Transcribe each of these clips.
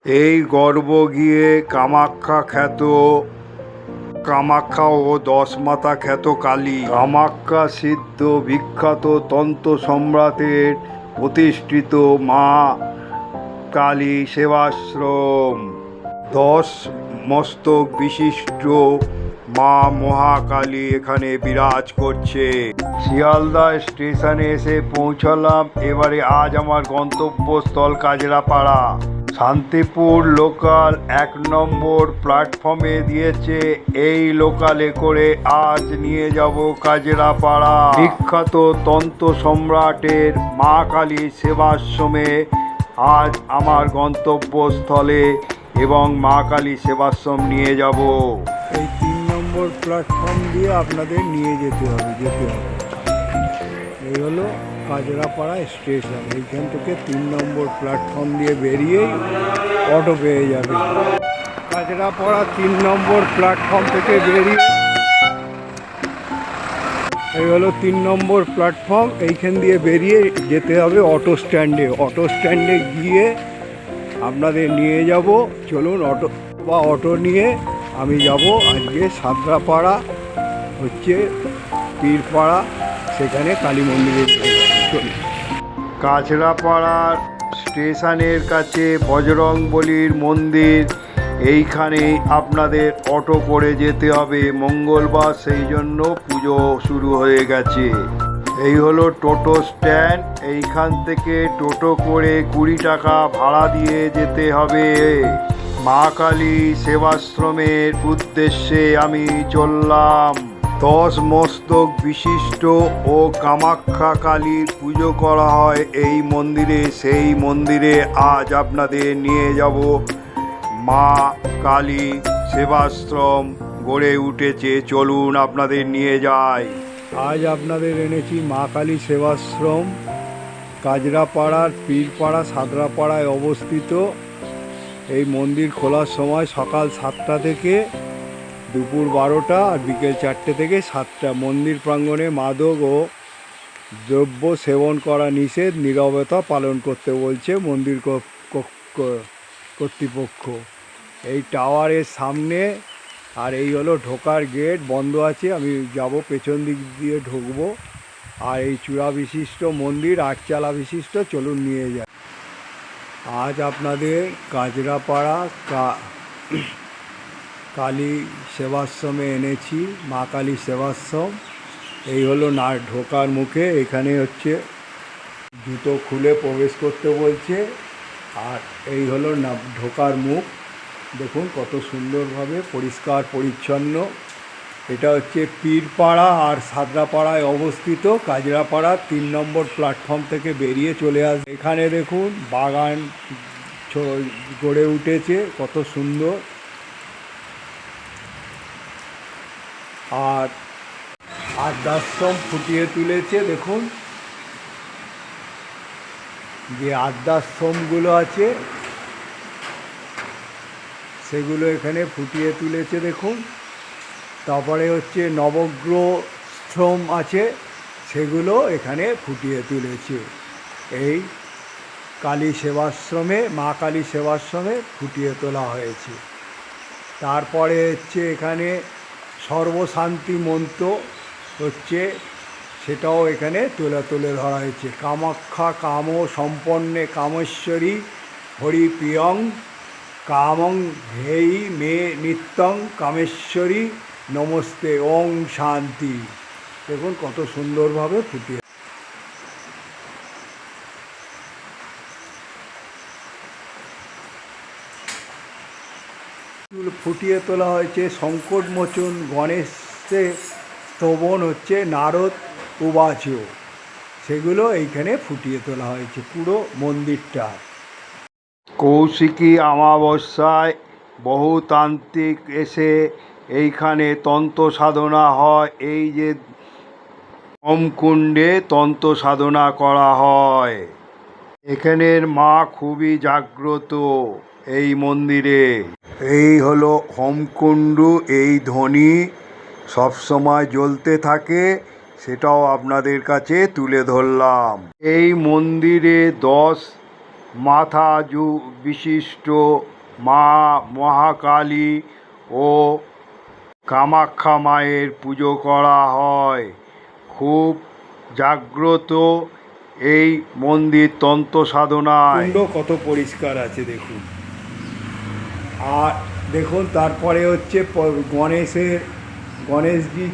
এই গর্ব গিয়ে কামাখ্যা খ্যাত কামাখ্যা ও 10 মাতা খ্যাত কালী কামাখ্যা সিদ্ধ বিখ্যাত তন্ত্র সম্রাটের প্রতিষ্ঠিত মা কালী সেবাশ্রম। 10 মস্তক বিশিষ্ট মা মহাকালী এখানে বিরাজ করছে। শিয়ালদা স্টেশনে এসে পৌঁছালাম। এবারে আজ আমার গন্তব্যস্থল কাজরাপাড়া। শান্তিপুর লোকাল 1 নম্বর প্ল্যাটফর্মে দিয়েছে। এই লোকালে করে আজ নিয়ে যাব কাজরাপাড়া। বিখ্যাত তন্ত্র সম্রাটের মা কালী সেবাশ্রমে আজ আমার গন্তব্যস্থলে এবং মা কালী সেবাশ্রম নিয়ে যাব। এই 3 নম্বর প্ল্যাটফর্ম দিয়ে আপনাদের নিয়ে যেতে হবে। এই হলো কাজরাপাড়া স্টেশন। এইখান থেকে 3 নম্বর প্ল্যাটফর্ম দিয়ে বেরিয়েই অটো পেয়ে যাবে। কাজরাপাড়া 3 নম্বর প্ল্যাটফর্ম থেকে বেরিয়ে এই হলো 3 নম্বর প্ল্যাটফর্ম। এইখান দিয়ে বেরিয়ে যেতে হবে অটো স্ট্যান্ডে। অটো স্ট্যান্ডে গিয়ে আপনাদের নিয়ে যাব। চলুন অটো নিয়ে আমি যাব আজকে সাঁতরাপাড়া হচ্ছে পীরপাড়া, সেখানে কালী মন্দিরে চলুন। কাছড়াপাড়ার স্টেশনের কাছে বজরংবলীর মন্দির, এইখানে আপনাদের অটো করে যেতে হবে। মঙ্গলবার, সেই জন্য পুজো শুরু হয়ে গেছে। এই হলো টোটো স্ট্যান্ড। এইখান থেকে টোটো করে 20 টাকা ভাড়া দিয়ে যেতে হবে। মা কালী সেবাশ্রমের উদ্দেশ্যে আমি চললাম। 10 মস্তক বিশিষ্ট ও কামাখ্যা কালীর পুজো করা হয় এই মন্দিরে। সেই মন্দিরে আজ আপনাদের নিয়ে যাব। মা কালী সেবাশ্রম গড়ে উঠেছে, চলুন আপনাদের নিয়ে যাই। আজ আপনাদের এনেছি মা কালী সেবাশ্রম। কাজরাপাড়ার পীরপাড়া সাঁতরাপাড়ায় অবস্থিত। এই মন্দির খোলার সময় সকাল 7টা থেকে দুপুর 12টা আর বিকেল 4টে থেকে 7টা। মন্দির প্রাঙ্গণে মাদক ও দ্রব্য সেবন করা নিষেধ। নীরবতা পালন করতে বলছে মন্দির কর্তৃপক্ষ। এই টাওয়ারের সামনে, আর এই হলো ঢোকার গেট, বন্ধ আছে। আমি যাব, পেছন দিক দিয়ে ঢুকবো। আর এই চূড়া বিশিষ্ট মন্দির, 8 চালা বিশিষ্ট। চলুন নিয়ে যাই। আজ আপনাদের কাজরাপাড়া কালী সেবাশ্রমে এনেছি, মা কালী সেবাশ্রম। এই হলো না ঢোকার মুখে। এখানে হচ্ছে জুতো খুলে প্রবেশ করতে বলছে। আর এই হলো না ঢোকার মুখ। দেখুন কত সুন্দরভাবে পরিষ্কার পরিচ্ছন্ন। এটা হচ্ছে পীরপাড়া আর সাঁতরাপাড়ায় অবস্থিত। কাজরাপাড়া 3 নম্বর প্ল্যাটফর্ম থেকে বেরিয়ে চলে আসে। এখানে দেখুন বাগান গড়ে উঠেছে, কত সুন্দর। আর আদ্যাশ্রম ফুটিয়ে তুলেছে। দেখুন যে আদ্যাশ্রমগুলো আছে সেগুলো এখানে ফুটিয়ে তুলেছে, দেখুন। তারপরে হচ্ছে নবগ্রহশ্রম আছে, সেগুলো এখানে ফুটিয়ে তুলেছে। এই কালী সেবাশ্রমে, মা কালী সেবাশ্রমে ফুটিয়ে তোলা হয়েছে। তারপরে হচ্ছে এখানে সর্বশান্তি মন্ত্র হচ্ছে, সেটাও এখানে তুলে ধরা হয়েছে। কামাখ্যা কাম সম্পন্নে কামেশ্বরী হরিপ্রিয়ং কামং হেই মে নিত্যং কামেশ্বরী নমস্তে ওং শান্তি। দেখুন কত সুন্দরভাবে ফুটিয়ে তোলা হয়েছে। সংকটমোচন গণেশের স্তবন হচ্ছে নারদ উবাচ, সেগুলো এইখানে ফুটিয়ে তোলা হয়েছে পুরো মন্দিরটা। কৌশিকী অমাবস্যায় বহু তান্ত্রিক এসে এইখানে তন্ত্র সাধনা হয়। এই যে হোমকুণ্ডে তন্ত্র সাধনা করা হয়। এখানের মা খুবই জাগ্রত এই মন্দিরে। এই হলো হোমকুণ্ড। এই ধ্বনি সবসময় জ্বলতে থাকে, সেটাও আপনাদের কাছে তুলে ধরলাম। এই মন্দিরে 10 মাথা বিশিষ্ট মা মহাকালী ও কামাখ্যা মায়ের পুজো করা হয়। খুব জাগ্রত এই মন্দির তন্ত্র সাধনায়। কুণ্ড কত পরিষ্কার আছে দেখুন। আর দেখুন তারপরে হচ্ছে গণেশজি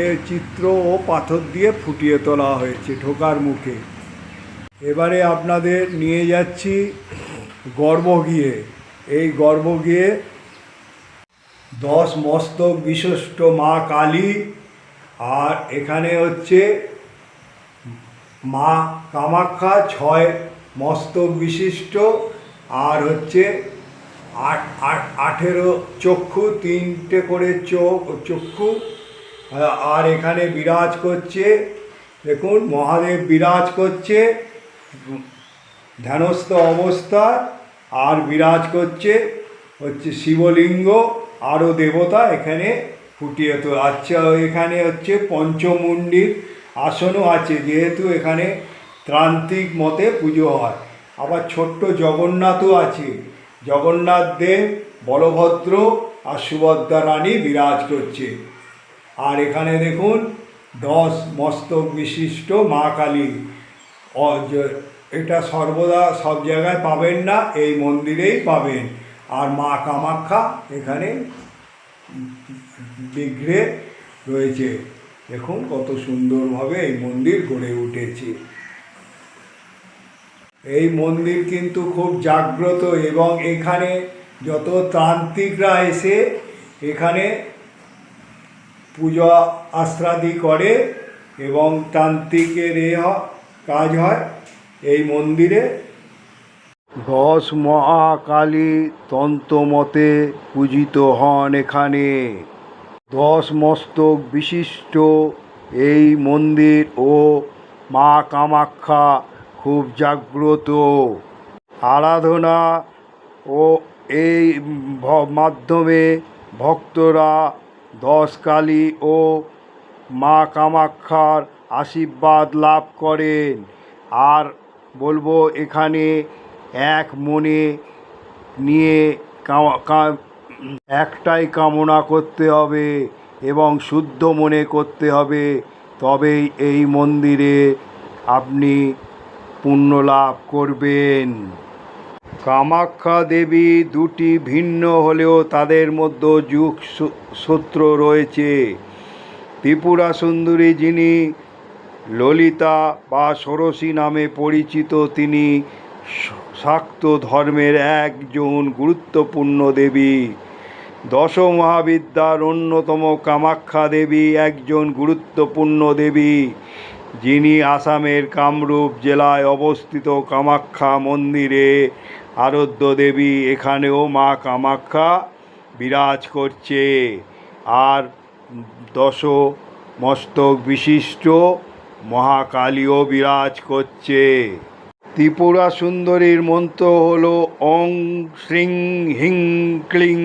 এর চিত্র ও পাথর দিয়ে ফুটিয়ে তোলা হয়েছে ঢোকার মুখে। এবারে আপনাদের নিয়ে যাচ্ছি গর্ভগৃহে। এই গর্ভগৃহে 10 মস্তক বিশিষ্ট মা কালী, আর এখানে হচ্ছে মা কামাখ্যা 6 মস্তক বিশিষ্ট, আর হচ্ছে 18 চক্ষু, 3টে করে চক্ষু। আর এখানে বিরাজ করছে, দেখুন মহাদেব বিরাজ করছে ধ্যানস্থ অবস্থায়, আর বিরাজ করছে হচ্ছে শিবলিঙ্গ, আরও দেবতা এখানে ফুটিয়ে তো। আচ্ছা, এখানে হচ্ছে পঞ্চমুণ্ডির আসনও আছে, যেহেতু এখানে তান্ত্রিক মতে পুজো হয়। আবার ছোট্ট জগন্নাথও আছে, জগন্নাথ দেব, বলভদ্র আর সুভদ্রা রানী বিরাজ করছে। আর এখানে দেখুন 10 মস্তক বিশিষ্ট মা কালী। এটা সর্বদা সব জায়গায় পাবেন না, এই মন্দিরেই পাবেন। আর মা কামাখ্যা এখানে বিগ্রহে রয়েছে। দেখুন কত সুন্দরভাবে এই মন্দির গড়ে উঠেছে। এই মন্দির কিন্তু খুব জাগ্রত, এবং এখানে যত তান্ত্রিকরা এসে এখানে পূজা আশ্রাদি করে এবং তান্ত্রিকের কাজ হয় এই মন্দিরে। 10 মহাকালী তন্ত্রমতে পূজিত হন এখানে। 10 মস্তক বিশিষ্ট এই মন্দির ও মা কামাখ্যা খুব জাগ্রত। আরাধনা ও এই মাধ্যমে ভক্তরা 10 কালী ও মা কামাখ্যার আশীর্বাদ লাভ করেন। আর বলবো, এখানে এক মনে নিয়ে একটাই কামনা করতে হবে এবং শুদ্ধ মনে করতে হবে, তবেই এই মন্দিরে আপনি পুণ্য লাভ করবেন। কামাখ্যা দেবী দুটি ভিন্ন হলেও তাদের মধ্যে যোগসূত্র রয়েছে। ত্রিপুরা সুন্দরী, যিনি ললিতা বা ষোড়শী নামে পরিচিত, তিনি শাক্ত ধর্মের একজন গুরুত্বপূর্ণ দেবী। 10 মহাবিদ্যার অন্যতম কামাখ্যা দেবী একজন গুরুত্বপূর্ণ দেবী, যিনি আসামের কামরূপ জেলায় অবস্থিত কামাখ্যা মন্দিরে আরাধ্য দেবী। এখানেও মা কামাখ্যা বিরাজ করছে, আর 10 মস্তক বিশিষ্ট মহাকালীও বিরাজ করছে। ত্রিপুরা সুন্দরীর মন্ত্র হল ওং শ্রীং হিং ক্লিং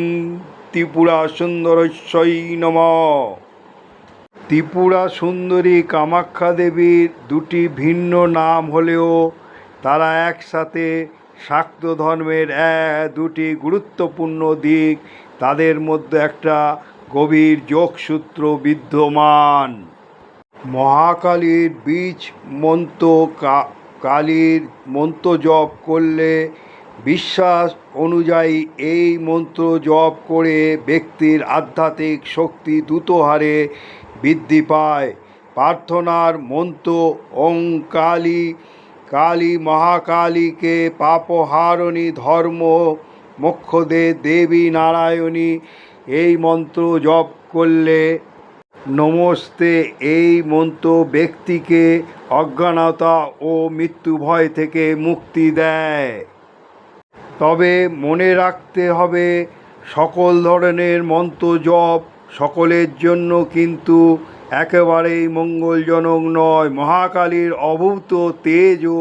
ত্রিপুরা সুন্দরস্যই নমঃ। ত্রিপুরা সুন্দরী কামাখ্যা দেবীর দুটি ভিন্ন নাম হলেও তারা একসাথে শাক্ত ধর্মের দুটি গুরুত্বপূর্ণ দিক, তাদের মধ্যে একটা গভীর যোগসূত্র বিদ্যমান। মহাকালীর বীজ মন্ত্র কালীর মন্ত্র জপ করলে বিশ্বাস অনুযায়ী এই মন্ত্র জপ করে ব্যক্তির আধ্যাত্মিক শক্তি দ্রুত হারে বৃদ্ধি পায়। প্রার্থনার মন্ত্র ওং কালী কালী মহাকালীকে পাপহারিণী ধর্ম মোক্ষদে দেবী নারায়ণী, এই মন্ত্র জপ করলে নমস্তে এই মন্ত্র ব্যক্তিকে অজ্ঞানতা ও মৃত্যু ভয় থেকে মুক্তি দেয়। তবে মনে রাখতে হবে, সকল ধরনের মন্ত্র জপ সকলের জন্য কিন্তু একেবারেই মঙ্গলজনক নয়। মহাকালীর অভূত তেজও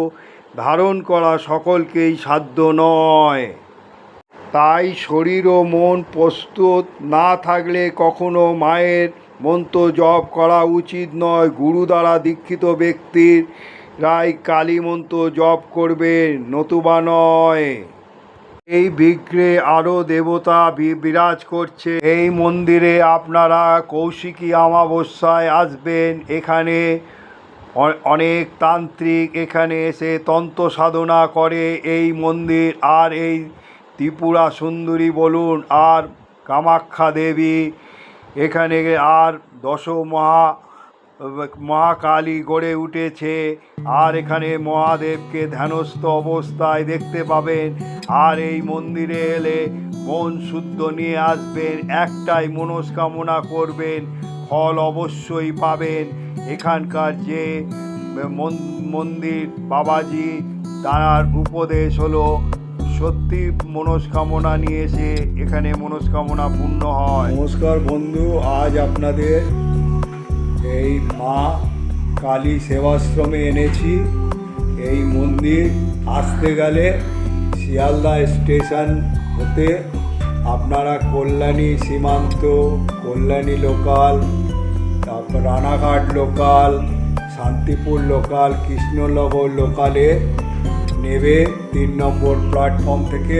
ধারণ করা সকলকেই সাধ্য নয়। তাই শরীর ও মন প্রস্তুত না থাকলে কখনো মায়ের মন্ত্র জপ করা উচিত নয়। গুরু দ্বারা দীক্ষিত ব্যক্তির রাই কালী মন্ত্র জপ করবেন, নতুবা নয়। এই বিগ্রহে আরও দেবতা বিরাজ করছে। এই মন্দিরে আপনারা কৌশিকী অমাবস্যায় আসবেন। এখানে অনেক তান্ত্রিক এখানে এসে তন্ত্র সাধনা করে। এই মন্দির আর এই ত্রিপুরা সুন্দরী বলুন আর কামাখ্যা দেবী এখানে আর মহাকালী গড়ে উঠেছে। আর এখানে মহাদেবকে ধ্যানস্থ অবস্থায় দেখতে পাবেন। আর এই মন্দিরে এলে মন শুদ্ধ নিয়ে আসবেন, একটাই মনস্কামনা করবেন, ফল অবশ্যই পাবেন। এখানকার যে মন্দির বাবাজি তার উপদেশ হলো সত্যি মনস্কামনা নিয়ে এসে এখানে মনস্কামনা পূর্ণ হয়। নমস্কার বন্ধু, আজ আপনাদের এই মা কালী সেবাশ্রমে এনেছি। এই মন্দির আসতে গেলে শিয়ালদা স্টেশন হতে আপনারা কল্যাণী সীমান্ত, কল্যাণী লোকাল, তারপর রানাঘাট লোকাল, শান্তিপুর লোকাল, কৃষ্ণনগর লোকালে নেবে। 3 নম্বর প্ল্যাটফর্ম থেকে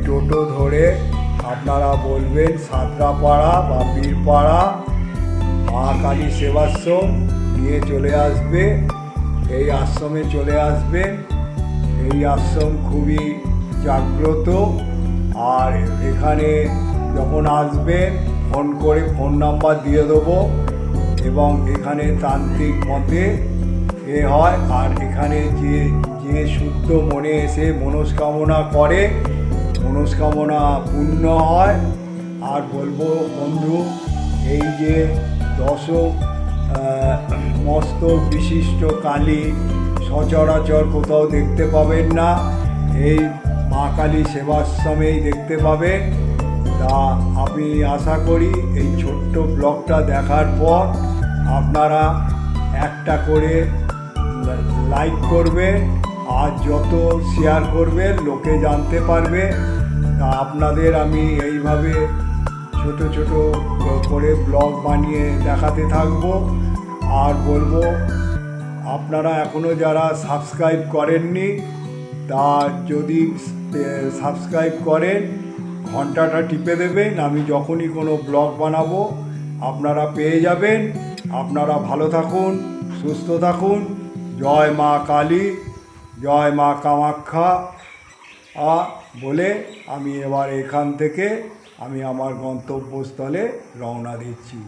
টোটো ধরে আপনারা বলবেন সাঁতরাপাড়া বা বীরপাড়া মা কালী সেবাশ্রম, নিয়ে চলে আসবে। এই আশ্রমে চলে আসবেন। এই আশ্রম খুবই জাগ্রত। আর এখানে যখন আসবেন ফোন করে ফোন নাম্বার দিয়ে দেবো, এবং এখানে তান্ত্রিক মতে হয়। আর এখানে যে শুদ্ধ মনে এসে মনস্কামনা করে মনস্কামনা পূর্ণ হয়। আর বলবো বন্ধু, এই যে মস্তক বিশিষ্ট কালী সচরাচর কোথাও দেখতে পাবেন না, এই মা কালী সেবাশ্রমেই দেখতে পাবেন। তা আমি আশা করি এই ছোট্ট ব্লগটা দেখার পর আপনারা একটা করে লাইক করবেন, আর যত শেয়ার করবেন লোকে জানতে পারবে। তা আপনাদের আমি এইভাবে ছোট ছোট করে ব্লগ বানিয়ে দেখাতে থাকবো। আর বলবো আপনারা এখনও যারা সাবস্ক্রাইব করেননি, তা যদি সাবস্ক্রাইব করেন ঘন্টাটা টিপে দেবেন। আমি যখনই কোনো ব্লগ বানাবো আপনারা পেয়ে যাবেন। আপনারা ভালো থাকুন, সুস্থ থাকুন। জয় মা কালী, জয় মা কামাখ্যা বলে আমি এবার এখান থেকে আমি আমার গন্তব্যস্থলে রওনা দিচ্ছি।